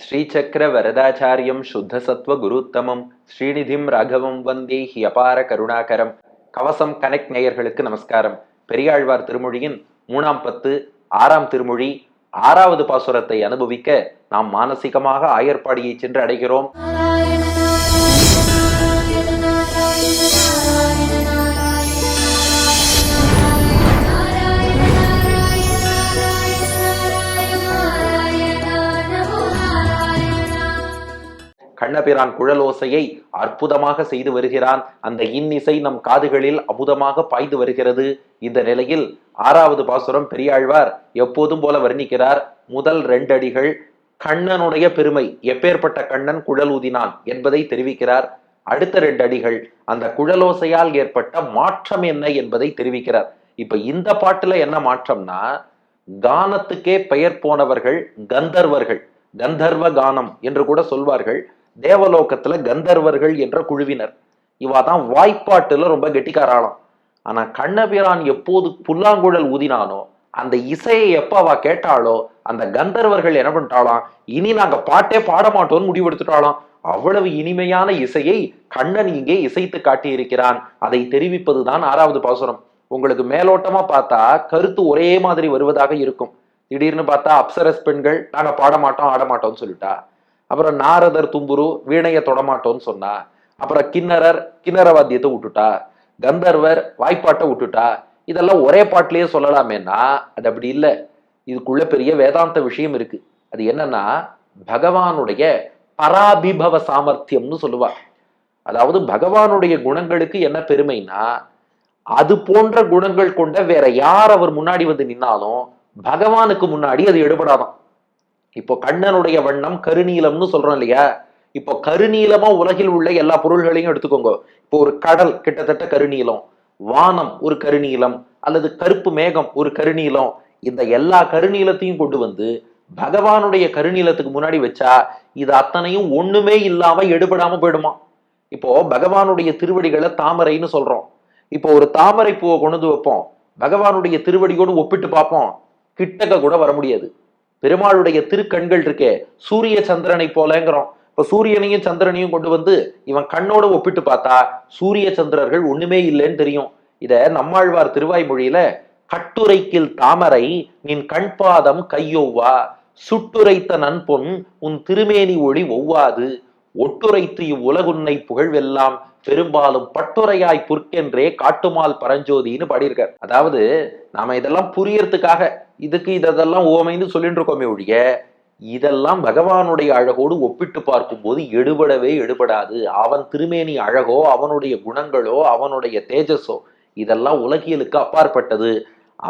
ஸ்ரீசக்கர வரதாச்சாரியம் சுத்தசத்வ குருத்தமம் ஸ்ரீநிதிம் ராகவம் வந்தே he அபார கருணாகரம். கவசம் connect நேயர்களுக்கு நமஸ்காரம். பெரியாழ்வார் திருமொழியின் 3ஆம் பத்து 6ஆம் திருமொழி 6வது பாசுரத்தை அனுபவிக்க நாம் மானசீகமாக ஆயர்பாடியை சென்று அடைகிறோம். கண்ணபிரான் குழலோசையை அற்புதமாக செய்து வருகிறான். அந்த இன்னிசை நம் காதுகளில் அமுதமாக பாய்ந்து வருகிறது. இந்த நிலையில் 6வது பாசுரம் பெரியாழ்வார் எப்போதும் போல வர்ணிக்கிறார். முதல் 2 அடிகள் கண்ணனுடைய பெருமை, எப்பேற்பட்ட கண்ணன் குழல் ஊதினான் என்பதை தெரிவிக்கிறார். அடுத்த 2 அடிகள் அந்த குழலோசையால் ஏற்பட்ட மாற்றம் என்ன என்பதை தெரிவிக்கிறார். இப்ப இந்த பாட்டுல என்ன மாற்றம்னா, கானத்துக்கே பெயர் போனவர்கள் கந்தர்வர்கள், கந்தர்வ கானம் என்று கூட சொல்வார்கள். தேவலோகத்துல கந்தர்வர்கள் என்ற குழுவினர். இவாதான் வாய்ப்பாட்டுல ரொம்ப கெட்டிக்காராளாம். ஆனா கண்ணபிரான் எப்போது புல்லாங்குழல் ஊதினானோ, அந்த இசையை எப்ப அவ கேட்டாலோ, அந்த கந்தர்வர்கள் என்ன பண்ணிட்டாலாம், இனி நாங்க பாட்டே பாட மாட்டோம்னு முடிவெடுத்துட்டாலாம். அவ்வளவு இனிமையான இசையை கண்ணன் இங்கே இசைத்து காட்டி இருக்கிறான். அதை தெரிவிப்பதுதான் 6வது பாசுரம். உங்களுக்கு மேலோட்டமா பார்த்தா கருத்து ஒரே மாதிரி வருவதாக இருக்கும். திடீர்னு பார்த்தா அப்சரஸ் பெண்கள் நாங்க பாட மாட்டோம் ஆட மாட்டோம்னு சொல்லிட்டா. அப்புறம் நாரதர் தும்புரு வீணைய தொடமாட்டோன்னு சொன்னா. அப்புறம் கிண்ணற வாத்தியத்தை விட்டுட்டா. கந்தர்வர் வாய்ப்பாட்டை விட்டுட்டா. இதெல்லாம் ஒரே பாட்டிலேயே சொல்லலாமேனா அது அப்படி இல்லை. இதுக்குள்ள பெரிய வேதாந்த விஷயம் இருக்கு. அது என்னன்னா, பகவானுடைய பராபிபவ சாமர்த்தியம்னு சொல்லுவா. அதாவது பகவானுடைய குணங்களுக்கு என்ன பெருமைனா, அது போன்ற குணங்கள் கொண்ட வேற யார் அவர் முன்னாடி வந்து நின்னாலும் பகவானுக்கு முன்னாடி அது எடுபடாதான். இப்போ கண்ணனுடைய வண்ணம் கருநீலம்னு சொல்றோம் இல்லையா. இப்போ கருநீலமா உலகில் உள்ள எல்லா பொருள்களையும் எடுத்துக்கோங்க. இப்போ ஒரு கடல் கிட்டத்தட்ட கருநீலம், வானம் ஒரு கருநீலம், அல்லது கருப்பு மேகம் ஒரு கருநீலம். இந்த எல்லா கருநீலத்தையும் கொண்டு வந்து பகவானுடைய கருநீலத்துக்கு முன்னாடி வச்சா இது அத்தனையும் ஒண்ணுமே இல்லாம எடுபடாம போயிடுமா. இப்போ பகவானுடைய திருவடிகளை தாமரைன்னு சொல்றோம். இப்போ ஒரு தாமரை பூவை கொண்டு வைப்போம், பகவானுடைய திருவடியோடு ஒப்பிட்டு பார்ப்போம், கிட்டக்க கூட வர முடியாது. பெருமாளுடைய திருக்கண்கள் இருக்கே சூரிய சந்திரனை போலங்கிறோம். இப்ப சூரியனையும் சந்திரனையும் கொண்டு வந்து இவன் கண்ணோட ஒப்பிட்டு பார்த்தா சூரிய சந்திரர்கள் ஒண்ணுமே இல்லைன்னு தெரியும். இத நம்மாழ்வார் திருவாய்மொழியில கட்டுரைக்கில் தாமரை நின் கண்பாதம் கையொவ்வா, சுட்டுரைத்த நன்பொன் உன் திருமேனி ஒளி ஒவ்வாது, ஒட்டுரைத்து இவ்வுலகுன்னை புகழ்வெல்லாம் பெரும்பாலும் பட்டுரையாய் புற்கென்றே காட்டுமால் பரஞ்சோதின்னு பாடியிருக்கார். அதாவது நாம இதெல்லாம் புரியறதுக்காக இதெல்லாம் ஓமைன்னு சொல்லிட்டு இருக்கோமே ஒழிய, இதெல்லாம் பகவானுடைய அழகோடு ஒப்பிட்டு பார்க்கும்போது எடுபடவே எடுபடாது. அவன் திருமேனி அழகோ, அவனுடைய குணங்களோ, அவனுடைய தேஜஸோ இதெல்லாம் உலகியலுக்கு அப்பாற்பட்டது.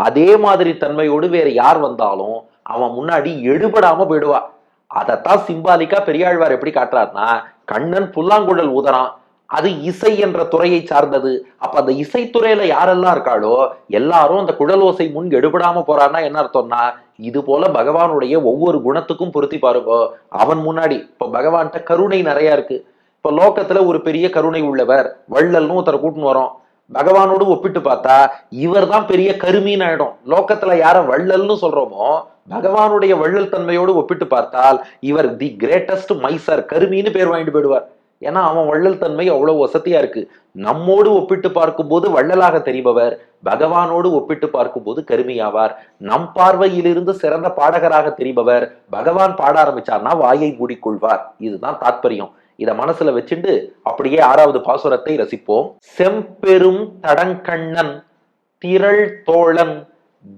அதே மாதிரி தன்மையோடு வேற யார் வந்தாலும் அவன் முன்னாடி எடுபடாம போயிடுவா. அதைத்தான் சிம்பாலிக்கா பெரியாழ்வார் எப்படி காட்டுறாருன்னா, கண்ணன் புல்லாங்குழல் ஊதறான், அது இசை என்ற துறையை சார்ந்தது. அப்ப அந்த இசைத்துறையில யாரெல்லாம் இருக்காளோ எல்லாரும் அந்த குழலோசை முன் எடுபடாம போறான்னா என்ன அர்த்தம்னா, இது போல பகவானுடைய ஒவ்வொரு குணத்துக்கும் பொருத்தி பாருங்க. அவன் முன்னாடி இப்ப பகவான்கிட்ட கருணை நிறைய இருக்கு. இப்ப லோகத்துல ஒரு பெரிய கருணை உள்ளவர் வள்ளல்னு ஒருத்தரை கூட்டின்னு வரோம். பகவானோடு ஒப்பிட்டு பார்த்தா இவர் தான் பெரிய கருமின்னு ஆயிடும். லோகத்துல யார வள்ளல்னு சொல்றோமோ பகவானுடைய வள்ளல் தன்மையோடு ஒப்பிட்டு பார்த்தால் இவர் தி கிரேட்டஸ்ட் மைசர், கருமின்னு பேர் வாங்கிட்டு போயிடுவார். ஏன்னா அவன் வள்ளல் தன்மை அவ்வளவு வசதியா இருக்கு. நம்மோடு ஒப்பிட்டு பார்க்கும்போது வள்ளலாக தெரிபவர் பகவானோடு ஒப்பிட்டு பார்க்கும்போது கருமியாவார். நம் பார்வையிலிருந்து சிறந்த பாடகராக தெரிபவர் பகவான் பாட ஆரம்பிச்சார்னா வாயை மூடிக்கொள்வார். இதுதான் தாத்பரியம். இத மனசுல வச்சுட்டு அப்படியே 6வது பாசுரத்தை ரசிப்போம். செம்பெரும் தடங்கண்ணன் திரள் தோழன்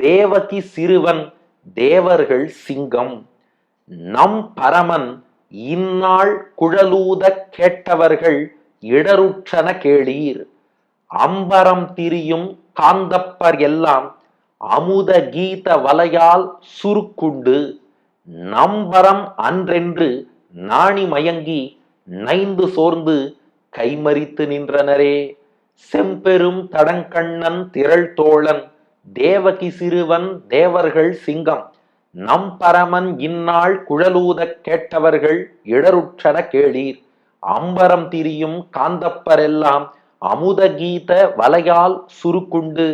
தேவகி சிறுவன் தேவர்கள் சிங்கம், நம் பரமன் இந்நாள் குழலூத கேட்டவர்கள் இடருற்றன கேளீர், அம்பரம் திரியும் காந்தப்பர் எல்லாம் அமுத கீத வலையால் சுருக்குண்டு, நம்பரம் அன்றென்று நாணி மயங்கி நைந்து சோர்ந்து கைமறித்து நின்றனரே. செம்பெரும் தடங்கண்ணன் திரள் தோழன் தேவகி சிறுவன் தேவர்கள் சிங்கம், நம் பரமன் இந்நாள் குழலூத கேட்டவர்கள் இடருற்றன கேளீர், அம்பரம் திரியும் காந்தப்பரெல்லாம் அமுத கீத வலையால் சுருக்குண்டு,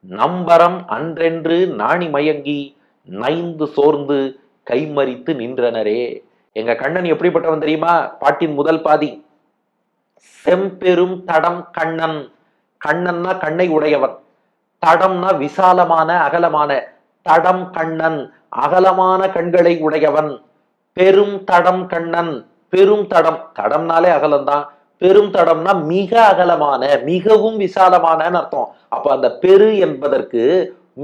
நம்பரம் அன்றென்று நாணி மயங்கி நைந்து சோர்ந்து கைமறித்து நின்றனரே. எங்க கண்ணன் எப்படிப்பட்டவன் தெரியுமா? பாட்டின் முதல் பாதி, செம்பெரும் தடம் கண்ணன். கண்ணன்னா கண்ணை உடையவன், தடம்னா விசாலமான அகலமான, தடம் கண்ணன் அகலமான கண்களை உடையவன். பெரும் தடம் கண்ணன், பெரும் தடம், தடம்னாலே அகலம்தான், பெரும் தடம்னா மிக அகலமான மிகவும் விசாலமான அர்த்தம். அப்ப அந்த பெரு என்பதற்கு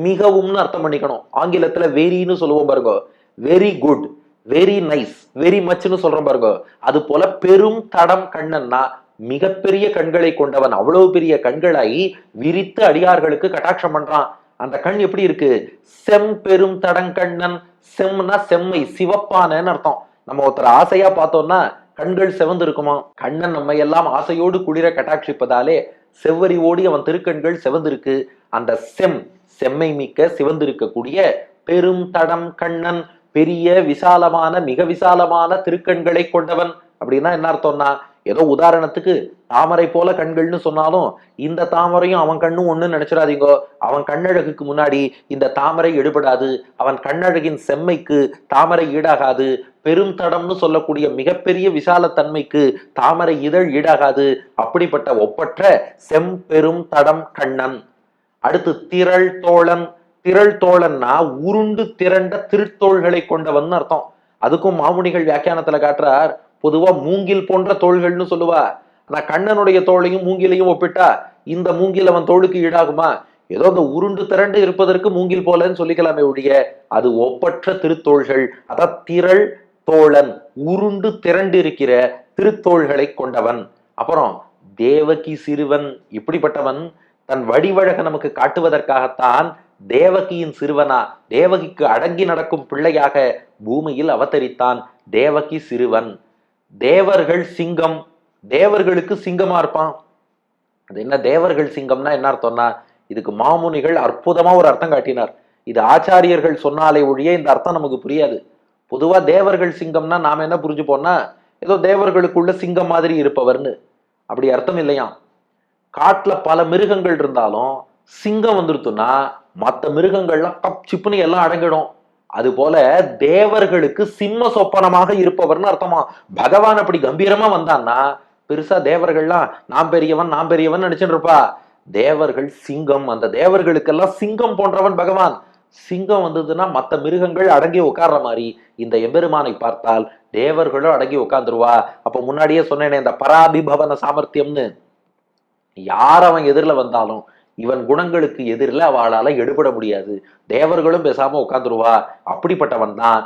மிகவும்னு அர்த்தம் பண்ணிக்கணும். ஆங்கிலத்துல வெரின்னு சொல்லுவோம் பாருங்க, very good, very nice, very மச்னு சொல்றோம் பாருங்க. அது போல பெரும் தடம் கண்ணன்னா மிகப்பெரிய கண்களை கொண்டவன். அவ்வளவு பெரிய கண்களை விரித்து அடியார்களுக்கு கட்டாட்சம் பண்றான். அந்த கண் எப்படி இருக்கு? செம்பெரும் தடங்கண்ணன். செம்னா செம்மை, சிவப்பான அர்த்தம். நம்ம ஒருத்தர் ஆசையா பார்த்தோம்னா கண்கள் செவந்து இருக்குமா? கண்ணன் நம்ம எல்லாம் ஆசையோடு குளிர கட்டாட்சிப்பதாலே செவ்வரி ஓடி அவன் திருக்கண்கள் செவந்திருக்கு. அந்த செம்மை மிக்க சிவந்திருக்கக்கூடிய பெரும் தடம் கண்ணன், பெரிய விசாலமான மிக விசாலமான திருக்கண்களை கொண்டவன். அப்படின்னா என்ன அர்த்தம்னா, ஏதோ உதாரணத்துக்கு தாமரை போல கண்கள்னு சொன்னாலும் இந்த தாமரையும் அவன் கண்ணும் ஒண்ணு நினைச்சிடாதீங்கோ. அவன் கண்ணழகுக்கு முன்னாடி இந்த தாமரை எடுபடாது. அவன் கண்ணழகின் செம்மைக்கு தாமரை ஈடாகாது. பெரும் தடம்னு சொல்லக்கூடிய மிகப்பெரிய விசாலத்தன்மைக்கு தாமரை இதழ் ஈடாகாது. அப்படிப்பட்ட ஒப்பற்ற செம்பெரும் தடம் கண்ணன். அடுத்து திரள் தோழன். திரள் தோழன்னா உருண்டு திரண்ட திருத்தோள்களை கொண்டவன் அர்த்தம். அதுக்கும் மாமுனிகள் வியாக்கியானத்துல காட்டுறார். பொதுவா மூங்கில் போன்ற தோள்கள்னு சொல்லுவா. ஆனா கண்ணனுடைய தோளையும் மூங்கிலையும் ஒப்பிட்டா இந்த மூங்கில் அவன் தோளுக்கு ஈடாகுமா? ஏதோ அந்த உருண்டு திரண்டு இருப்பதற்கு மூங்கில் போலன்னு சொல்லிக்கலாமே ஒழிய அது ஒப்பற்ற திருத்தோள்கள். அதான் திரள் தோழன், உருண்டு திரண்டு இருக்கிற திருத்தோள்களை கொண்டவன். அப்புறம் தேவகி சிறுவன். இப்படிப்பட்டவன் தன் வடிவழக நமக்கு காட்டுவதற்காகத்தான் தேவகியின் சிறுவனா, தேவகிக்கு அடங்கி நடக்கும் பிள்ளையாக பூமியில் அவதரித்தான். தேவகி சிறுவன். தேவர்கள் சிங்கம். தேவர்களுக்கு சிங்கமா இருப்பான். அது என்ன தேவர்கள் சிங்கம்னா என்ன அர்த்தம்னா, இதுக்கு மாமுனிகள் அற்புதமா ஒரு அர்த்தம் காட்டினார். இது ஆச்சாரியர்கள் சொன்னாலே ஒழிய இந்த அர்த்தம் நமக்கு புரியாது. பொதுவா தேவர்கள் சிங்கம்னா நாம என்ன புரிஞ்சுப்போம்னா, ஏதோ தேவர்களுக்குள்ள சிங்கம் மாதிரி இருப்பவர்னு. அப்படி அர்த்தம் இல்லையாம். காட்டுல பல மிருகங்கள் இருந்தாலும் சிங்கம் வந்துருத்துன்னா மற்ற மிருகங்கள்லாம் கப் சிப்புன்னு எல்லாம் அடங்கிடும். அது போல தேவர்களுக்கு சிம்ம சொப்பனமாக இருப்பவர்னு அர்த்தமா. பகவான் அப்படி கம்பீரமா வந்தான்னா பெருசா தேவர்கள்லாம் நாம் பெரியவன் நாம் பெரியவன் நினைச்சுட்டு இருப்பா. தேவர்கள் சிங்கம். அந்த தேவர்களுக்கெல்லாம் சிங்கம் போன்றவன் பகவான். சிங்கம் வந்ததுன்னா மற்ற மிருகங்கள் அடங்கி உட்கார்ற மாதிரி இந்த எம்பெருமானை பார்த்தால் தேவர்களும் அடங்கி உட்கார்ந்துருவா. அப்ப முன்னாடியே சொன்னேனே இந்த பராபிபவன சாமர்த்தியம்னு, யார் அவன் எதிரில் வந்தாலும் இவன் குணங்களுக்கு எதிரில் அவளால எடுபட முடியாது. தேவர்களும் பேசாம உட்கார்ந்துருவா. அப்படிப்பட்டவன் தான்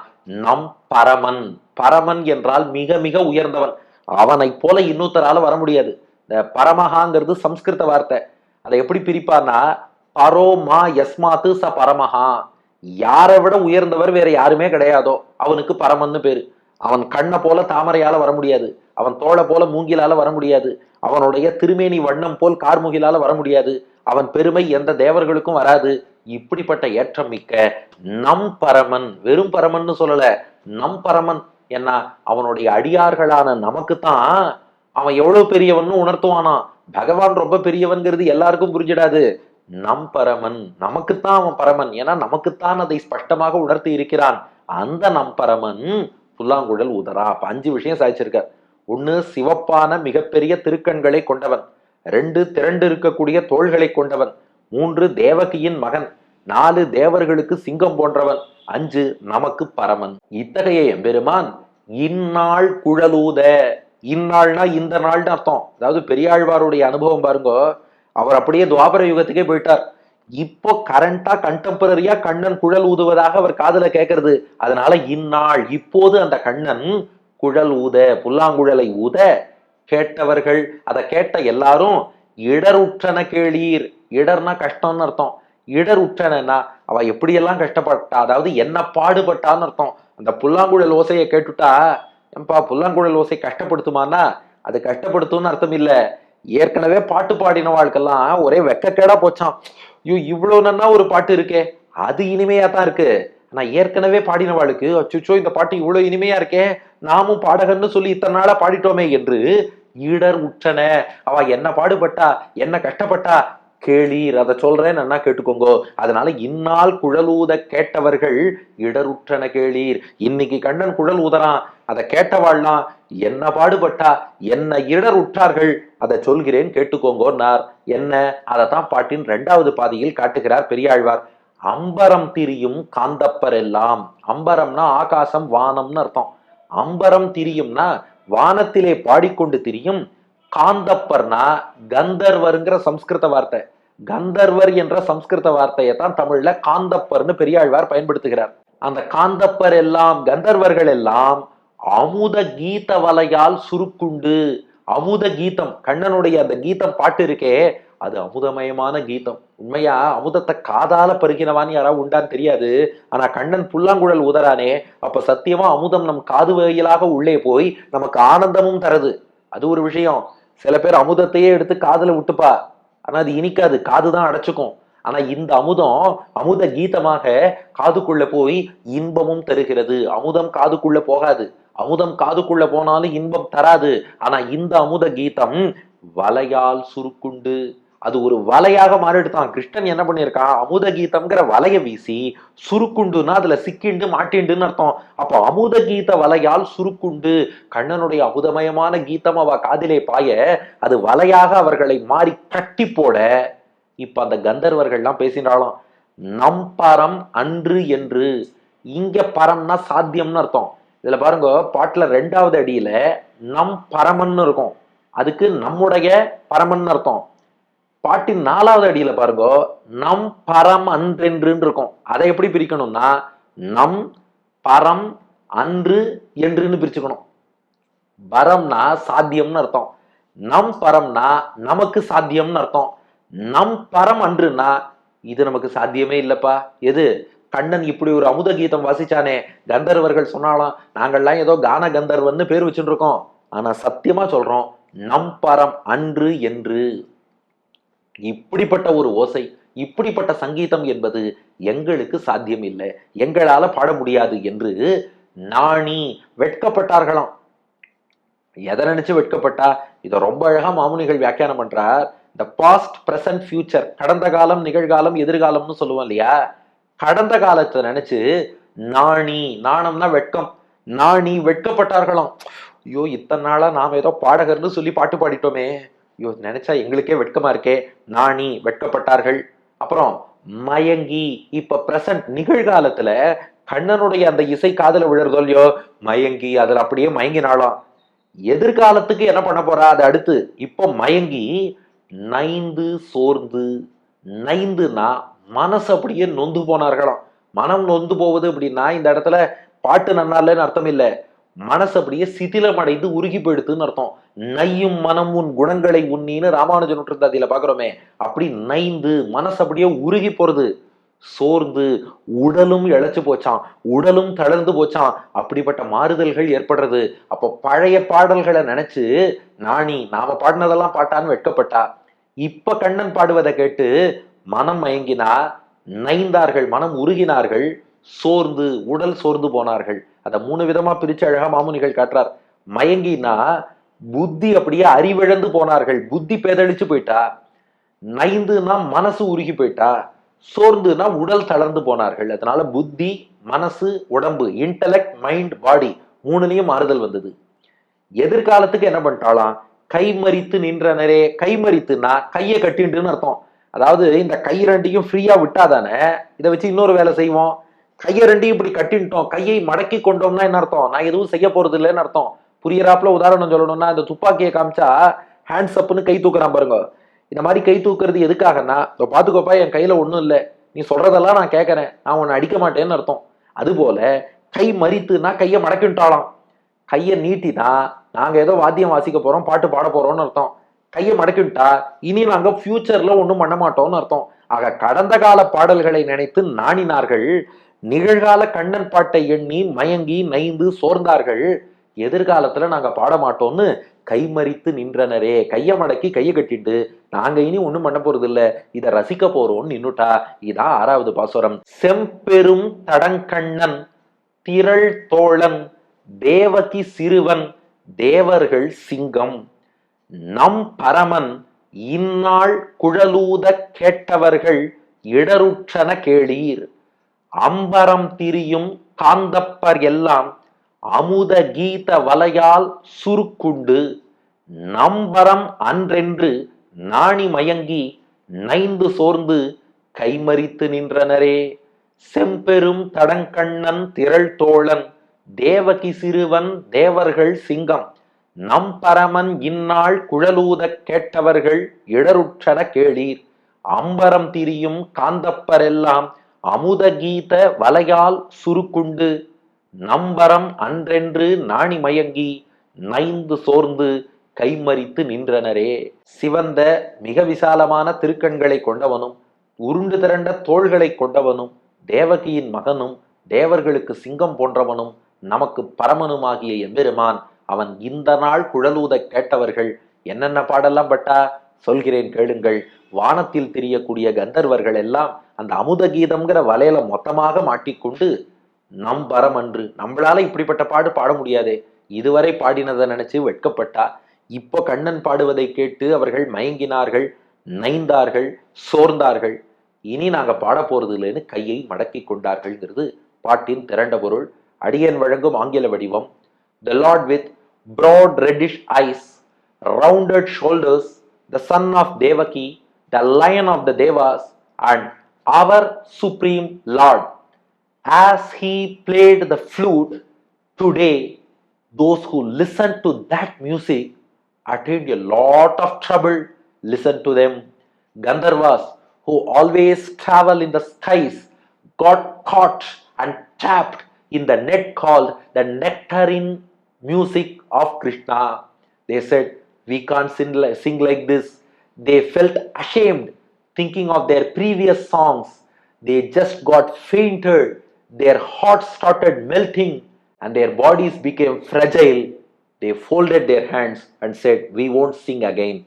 நம் பரமன். பரமன் என்றால் மிக மிக உயர்ந்தவன். அவனை போல இன்னொருத்தரால வர முடியாது. இந்த பரமஹாங்கிறது சம்ஸ்கிருத வார்த்தை. அதை எப்படி பிரிப்பார்னா, பரோமா யஸ்மாத்து ச பரமஹா. யாரை விட உயர்ந்தவர் வேற யாருமே கிடையாதோ அவனுக்கு பரமன்னு பேரு. அவன் கண்ணை போல தாமரையால வர முடியாது. அவன் தோளை போல மூங்கிலால வர முடியாது. அவனுடைய திருமேனி வண்ணம் போல் கார்முகிலால வர முடியாது. அவன் பெருமை எந்த தேவர்களுக்கும் வராது. இப்படிப்பட்ட ஏற்றம் மிக்க நம் பரமன். வெறும் பரமன்னு சொல்லல, நம் பரமன். என்ன, அவனுடைய அடியார்களான நமக்குத்தான் அவன் எவ்வளவு பெரியவன் உணர்த்துவானா. பகவான் ரொம்ப பெரியவன்கிறது எல்லாருக்கும் புரிஞ்சிடாது. நம் பரமன், நமக்குத்தான் அவன் பரமன். ஏன்னா நமக்குத்தான் அதை ஸ்பஷ்டமாக உணர்த்தி இருக்கிறான். அந்த நம் பரமன் புல்லாங்குழல் ஊதரா. அப்ப 5 விஷயம் சாதிச்சிருக்க. 1, சிவப்பான மிகப்பெரிய திருக்கண்களை கொண்டவன். 2, திரண்டு இருக்கக்கூடிய தோள்களை கொண்டவன். 3, தேவகியின் மகன். 4, தேவர்களுக்கு சிங்கம் போன்றவன். 5, நமக்கு பரமன். இத்தகைய எம்பெருமான் இந்நாள் குழலூத. இந்நாள்னா இந்த நாள்னு அர்த்தம். அதாவது பெரியாழ்வாருடைய அனுபவம் பாருங்க. அவர் அப்படியே துவாபர யுகத்துக்கே போயிட்டார். இப்போ கரண்டா கண்டெம்பரரியா கண்ணன் குழல் ஊதுவதாக அவர் காதுல கேட்கறது. அதனால இந்நாள், இப்போது அந்த கண்ணன் குழல் ஊத, புல்லாங்குழலை ஊத கேட்டவர்கள், அதை கேட்ட எல்லாரும் இடருற்றன கேளீர். இடர்னா கஷ்டம்னு அர்த்தம். இடருற்றனா அவ எப்படியெல்லாம் கஷ்டப்பட்டா, அதாவது என்ன பாடுபட்டான்னு அர்த்தம். அந்த புல்லாங்குழல் ஓசையை கேட்டுட்டா, ஏன்பா புல்லாங்குழல் ஓசை கஷ்டப்படுத்துமானா, அது கஷ்டப்படுத்தும்னு அர்த்தம் இல்ல. ஏற்கனவே பாட்டு பாடின வாழ்க்கெல்லாம் ஒரே வெக்கக்கேடா போச்சான். ஐயோ இவ்வளவு நன்னா ஒரு பாட்டு இருக்கே, அது இனிமையா தான் இருக்கு. ஆனா ஏற்கனவே பாடினவாளுக்கு அச்சுச்சோ இந்த பாட்டு இவ்வளவு இனிமையா இருக்கே, நாமும் பாடகன்னு சொல்லி இத்தனை நாளா பாடிட்டோமே என்று ஈடர் உற்றன. அவ என்ன பாடுபட்டா, என்ன கஷ்டப்பட்டா கேளீர். அதை சொல்றேன் நன்னா கேட்டுக்கோங்கோ. அதனால இந்நாள் குழல் ஊத கேட்டவர்கள் இடருற்றன கேளீர். இன்னைக்கு கண்ணன் குழல் ஊதறான், அதை கேட்டவாள்லாம் என்ன பாடுபட்டா, என்ன இடர் உற்றார்கள், அதை சொல்கிறேன் கேட்டுக்கோங்கன்னார். என்ன, அதைத்தான் பாட்டின் 2வது பாதியில் காட்டுகிறார் பெரியாழ்வார். அம்பரம் திரியும் காந்தப்பர் எல்லாம். அம்பரம்னா ஆகாசம், வானம்னு அர்த்தம். அம்பரம் திரியும்னா வானத்திலே பாடிக்கொண்டு திரியும். காந்தப்பர்னா கந்தர்வருங்கிற சம்ஸ்கிருத வார்த்தை. கந்தர்வர் என்ற சம்ஸ்கிருத வார்த்தையை தான் தமிழ்ல காந்தப்பர்னு பெரியாழ்வார் பயன்படுத்துகிறார். அந்த காந்தப்பர் எல்லாம், கந்தர்வர்கள் எல்லாம் அமுத கீத வலையால் சுருக்குண்டு. அமுத கீதம், கண்ணனுடைய அந்த கீதம் பாட்டு இருக்கே, அது அமுதமயமான கீதம். உண்மையா அமுதத்தை காதால பருகினவான்னு யாராவது உண்டான்னு தெரியாது. ஆனா கண்ணன் புல்லாங்குழல் உதரானே, அப்ப சத்தியமா அமுதம் நம் காது வகையிலாக உள்ளே போய் நமக்கு ஆனந்தமும் தருது. அது ஒரு விஷயம். சில பேர் அமுதத்தையே எடுத்து காதுல விட்டுப்பா, ஆனா அது இனிக்காது, காதுதான் அடைச்சுக்கும். ஆனா இந்த அமுதம் அமுத கீதமாக காதுக்குள்ள போய் இன்பமும் தருகிறது. அமுதம் காதுக்குள்ள போகாது, அமுதம் காதுக்குள்ள போனாலும் இன்பம் தராது. ஆனா இந்த அமுத கீதம் வலையால் சுருக்குண்டு, அது ஒரு வலையாக மாறிடுதான். கிருஷ்ணன் என்ன பண்ணியிருக்கான், அமுத கீதம்ங்கிற வலைய வீசி சுருக்குண்டுன்னா அதுல சிக்கிண்டு மாட்டிண்டுன்னு அர்த்தம். அப்போ அமுத கீத வலையால் சுருக்குண்டு, கண்ணனுடைய அமுதமயமான கீதம் அவ காதிலே பாய அது வலையாக அவர்களை மாறி கட்டி போட. இப்ப அந்த கந்தர்வர்கள்லாம் பேசினாலும் நம் பரம் அன்று என்று. இங்க பரம்னா சாத்தியம்னு அர்த்தம். இதுல பாருங்க, பாட்டுல 2வது அடியில நம் பரமன்னு இருக்கும், அதுக்கு நம்முடைய பரமன் அர்த்தம். பாட்டின் 4வது அடியில பாருங்க, நம் பரம் அன்றென்று இருக்கும். அதை எப்படி பிரிக்கணும்னா நம் பரம் அன்று என்றுன்னு பிரிச்சுக்கணும். பரம்னா சாத்தியம்னு அர்த்தம், நம் பரம்னா நமக்கு சாத்தியம்னு அர்த்தம். நம் பரம் அன்றுனா இது நமக்கு சாத்தியமே இல்லப்பா. எது, கண்ணன் இப்படி ஒரு அமுத கீதம் வாசிச்சானே, கந்தர்வர்கள் சொன்னாலாம் நாங்கள்லாம் ஏதோ கான கந்தர்வன்னு பேர் வச்சுட்டு இருக்கோம். ஆனா சத்தியமா சொல்றோம், நம் பரம் அன்று என்று. இப்படிப்பட்ட ஒரு ஓசை, இப்படிப்பட்ட சங்கீதம் என்பது எங்களுக்கு சாத்தியம் இல்லை, எங்களால பாட முடியாது என்று நாணி வெட்கப்பட்டார்களாம். எதை நினைச்சு வெட்கப்பட்டா, இதை ரொம்ப அழகா மாமுனிகள் வியாக்கியானம் பண்றார். இந்த பாஸ்ட், பிரசன்ட், ஃபியூச்சர், கடந்த காலம், நிகழ்காலம், எதிர்காலம்னு சொல்லுவோம் இல்லையா, கடந்த காலத்தை நினைச்சு நாணி, நாணம்னா வெட்கம், நாணி வெட்கப்பட்டார்களாம். ஐயோ, இத்தனை நாளா நாம ஏதோ பாடகர்னு சொல்லி பாட்டு பாடிட்டோமே, ஐயோ நினைச்சா எங்களுக்கே வெட்கமா இருக்கே, நாணி வெட்கப்பட்டார்கள். அப்புறம் மயங்கி, இப்ப பிரசன்ட் நிகழ்காலத்துல கண்ணனுடைய அந்த இசை காதல விழுறதோ இல்லையோ, மயங்கி அதுல அப்படியே மயங்கினாலாம். எதிர்காலத்துக்கு என்ன பண்ண போறா, அது அடுத்து. இப்போ மயங்கி நைந்து சோர்ந்து. நைந்துனா மனசு அப்படியே நொந்து போனார்களாம். மனம் நொந்து போவது அப்படின்னா இந்த இடத்துல பாட்டு நன்னா இல்லைன்னு அர்த்தம் இல்லை, மனசு அப்படியே சிதிலம் அடைந்து உருகி போயிடுதுன்னு அர்த்தம். நையும் மனம் உன் குணங்களை உன்னின்னு ராமானுஜன் அதில பாக்குறோமே, அப்படி நைந்து மனசு அப்படியே உருகி போறது. சோர்ந்து உடலும் இழைச்சு போச்சான், உடலும் தளர்ந்து போச்சான். அப்படிப்பட்ட மாறுதல்கள் ஏற்படுறது. அப்போ பழைய பாடல்களை நினைச்சு நாணி, நாம பாடினதெல்லாம் பாட்டான்னு வெட்கப்பட்டா. இப்ப கண்ணன் பாடுவதை கேட்டு மனம் மயங்கினா, நைந்தார்கள், மனம் உருகினார்கள், சோர்ந்து உடல் சோர்ந்து போனார்கள். அதை 3 விதமா பிரிச்சு அழகா மாமுனிகள் காட்டுறார். மயங்கினா புத்தி அப்படியே அறிவிழந்து போனார்கள், புத்தி பேதழிச்சு போயிட்டா. நைந்துனா மனசு உருகி போயிட்டா. சோர்ந்துனா உடல் தளர்ந்து போனார்கள். அதனால புத்தி, மனசு, உடம்பு, இன்டலெக்ட், மைண்ட், பாடி 3லையும் மாறுதல் வந்தது. எதிர்காலத்துக்கு என்ன பண்ணிட்டாலாம், கைமறித்து நின்றனரே. கைமறித்துனா கையை கட்டின்றுன்னு அர்த்தம். அதாவது இந்த கை ரெண்டையும் ஃப்ரீயா விட்டாதானே இதை வச்சு இன்னொரு வேலை செய்வோம். கையை ரெண்டையும் இப்படி கட்டின்ட்டோம், கையை மடக்கி கொண்டோம்னா என்ன அர்த்தம், நான் எதுவும் செய்ய போறது இல்லைன்னு அர்த்தம். புரியறாப்புல உதாரணம் சொல்லணும்னா, இந்த துப்பாக்கியை காமிச்சா ஹேண்ட்ஸ் அப்னு கை தூக்குறான் பாருங்க. இந்த மாதிரி கை தூக்குறது எதுக்காகன்னா, பாத்துக்கோப்பா என் கையில ஒண்ணும் இல்லை, நீ சொல்றதெல்லாம் நான் கேட்கறேன், நான் உன்னை அடிக்க மாட்டேன்னு அர்த்தம். அதுபோல கை மறித்துனா கையை மடக்கிட்டாலாம். கையை நீட்டினா நாங்க ஏதோ வாத்தியம் வாசிக்க போறோம், பாட்டு பாட போறோம்னு அர்த்தம். கையை மடக்கிட்டா இனி நாங்க ஃபியூச்சர்ல ஒண்ணும் பண்ண மாட்டோம்னு அர்த்தம். ஆக கடந்த கால பாடல்களை நினைத்து நாணினார்கள், நிகழ்கால கண்ணன் பாட்டை எண்ணி மயங்கி நைந்து சோர்ந்தார்கள். எதிர்காலத்துல நாங்க பாட மாட்டோம்னு கைமறித்து நின்றனரே. கையை மடக்கி கையை கட்டிட்டு நாங்க இனி ஒண்ணும் பண்ண போறது இல்ல, இதை ரசிக்க போறோம்னு நின்னுட்டா. இதான் 6வது பாசுரம். செம்பெரும் தடங்கண்ணன் திரள் தோழன் தேவகி சிறுவன் தேவர்கள் சிங்கம் நம் பரமன் இந்நாள் குழலூத கேட்டவர்கள் இடருற்றன கேளீர். அம்பரம் திரியும் காந்தப்பர் எல்லாம் அமுத கீத வலையால் சுருக்குண்டு நம்பரம் அன்றென்று நாணி மயங்கி நைந்து சோர்ந்து கைமறித்து நின்றனரே. செம்பெரும் தடங்கண்ணன் திரள் தோழன் தேவகி சிறுவன் தேவர்கள் சிங்கம் நம் பரமன் இந்நாள் குழலூதக் கேட்டவர்கள் இடருற்றன கேளீர். அம்பரம் திரியும் காந்தப்பரெல்லாம் அமுத கீத வலையால் சுருக்குண்டு நம்பரம் அன்றென்று நாணி மயங்கி நைந்து சோர்ந்து கைமறித்து நின்றனரே. சிவந்த மிக விசாலமான திருக்கண்களை கொண்டவனும் உருண்டு திரண்ட தோள்களை கொண்டவனும் தேவகியின் மகனும் தேவர்களுக்கு சிங்கம் போன்றவனும் நமக்கு பரமனுமாகிய எம்பெருமான் அவன் இந்த நாள் குழலூத கேட்டவர்கள் என்னென்ன பாடெல்லாம் பட்டா சொல்கிறேன் கேளுங்கள். வானத்தில் தெரியக்கூடிய கந்தர்வர்கள் எல்லாம் அந்த அமுத கீதம்ங்கிற வலையில மொத்தமாக மாட்டிக்கொண்டு நம் பரமன்று நம்மளால இப்படிப்பட்ட பாடு பாட முடியாதே, இதுவரை பாடினதை நினைச்சு வெட்கப்பட்டா. இப்போ கண்ணன் பாடுவதை கேட்டு அவர்கள் மயங்கினார்கள், நைந்தார்கள், சோர்ந்தார்கள். இனி நாங்க பாட போறது இல்லைன்னு கையை மடக்கி கொண்டார்கள்ங்கிறது பாட்டின் திரண்ட பொருள். அடியன் வழங்கும் ஆங்கில வடிவம். The Lord with broad reddish eyes, rounded shoulders, the son of Devaki, the lion of the Devas, and our supreme Lord. As he played the flute, today those who listen to that music attained a lot of trouble. Listen to them. Gandharvas, who always travel in the skies, got caught and trapped in the net called the nectarine music of Krishna. They said, we can't sing like this. They felt ashamed thinking of their previous songs. They just got fainted. Their hearts started melting and their bodies became fragile. They folded their hands and said, we won't sing again.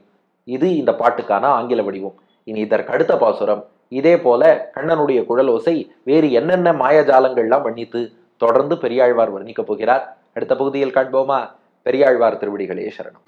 இது இந்த பாட்டுக்கான ஆங்கில வடிவம். இனி இதற்கு அடுத்த பாசுரம். இதே போல கண்ணனுடைய குழலோசை வேறு என்னென்ன மாயஜாலங்கள்லாம் பண்ணித்து தொடர்ந்து பெரியாழ்வார் வர்ணிக்கப் போகிறார். அடுத்த பகுதியில் காண்போமா? பெரியாழ்வார் திருவடிகளே சரணம்.